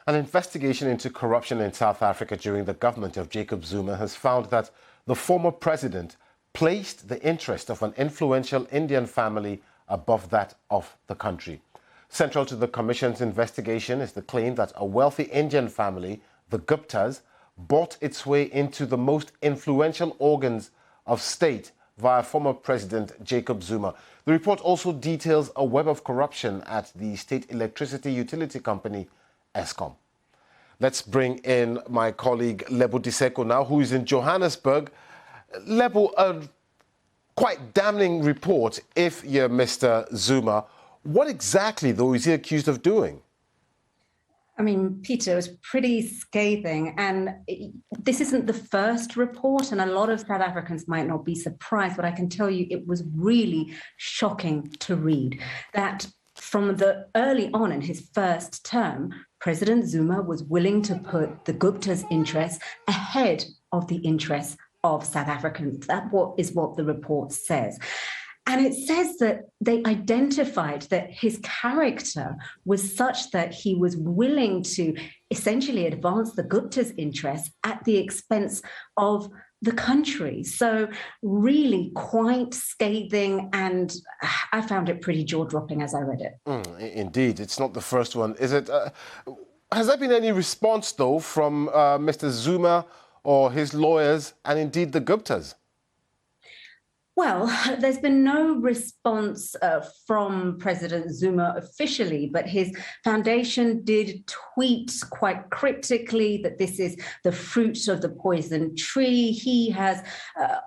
An investigation into corruption in South Africa during the government of Jacob Zuma has found that the former president placed the interest of an influential Indian family above that of the country. Central to the Commission's investigation is the claim that a wealthy Indian family, the Guptas, bought its way into the most influential organs of state via former President Jacob Zuma. The report also details a web of corruption at the state electricity utility company, Eskom. Let's bring in my colleague Lebo Diseko now, who is in Johannesburg. Lebo, a quite damning report if you're Mr. Zuma. What exactly, though, is he accused of doing? I mean, Peter, it was pretty scathing, and this isn't the first report, and a lot of South Africans might not be surprised, but I can tell you it was really shocking to read that from the early on in his first term, President Zuma was willing to put the Gupta's interests ahead of the interests of South Africans. That is what the report says. And it says that they identified that his character was such that he was willing to essentially advance the Gupta's interests at the expense of the country. So really quite scathing, and I found it pretty jaw-dropping as I read it. Indeed, it's not the first one, is it? Has there been any response, though, from Mr. Zuma or his lawyers and indeed the Guptas? Well, there's been no response from President Zuma officially, but his foundation did tweet quite cryptically that this is the fruit of the poison tree. He has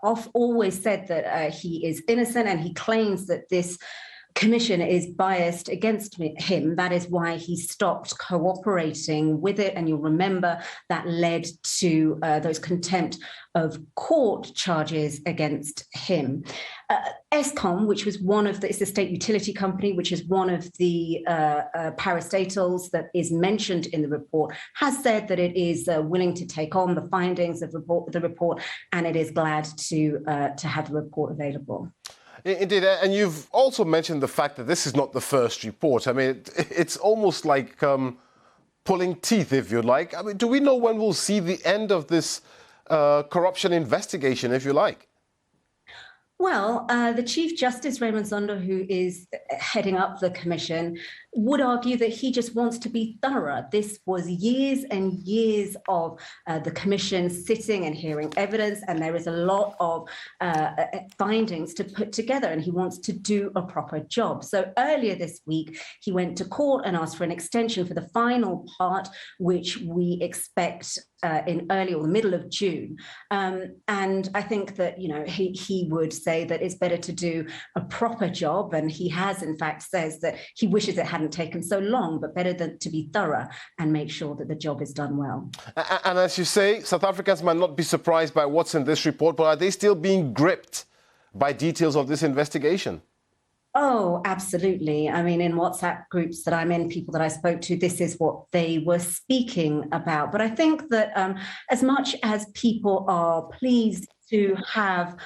always said that he is innocent, and he claims that this commission is biased against him. That is why he stopped cooperating with it. And you'll remember that led to those contempt of court charges against him. Eskom, which was it's a state utility company, which is one of the parastatals that is mentioned in the report, has said that it is willing to take on the findings of the report, and it is glad to have the report available. Indeed, and you've also mentioned the fact that this is not the first report. I mean, it's almost like pulling teeth, if you like. I mean, do we know when we'll see the end of this corruption investigation, if you like? Well, the Chief Justice, Raymond Zondo, who is heading up the commission, would argue that he just wants to be thorough. This was years and years of the commission sitting and hearing evidence, and there is a lot of findings to put together, and he wants to do a proper job. So earlier this week, he went to court and asked for an extension for the final part, which we expect in early or the middle of June. And I think that, he would say that it's better to do a proper job. And he has, in fact, says that he wishes it hadn't taken so long, but better than to be thorough and make sure that the job is done well. And as you say, South Africans might not be surprised by what's in this report, but are they still being gripped by details of this investigation? Oh, absolutely. I mean, in WhatsApp groups that I'm in, people that I spoke to, this is what they were speaking about. But I think that as much as people are pleased to have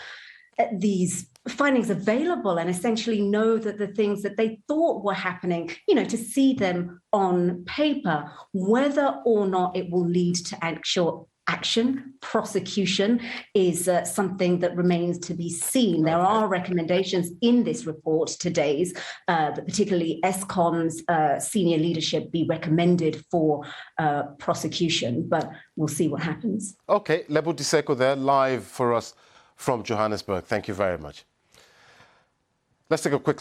these findings available and essentially know that the things that they thought were happening, to see them on paper, whether or not it will lead to actual action, prosecution, is something that remains to be seen. There are recommendations in this report, today's, that particularly Eskom's senior leadership be recommended for prosecution, but we'll see what happens. Okay, Lebo Diseko there, live for us from Johannesburg. Thank you very much. Let's take a quick look.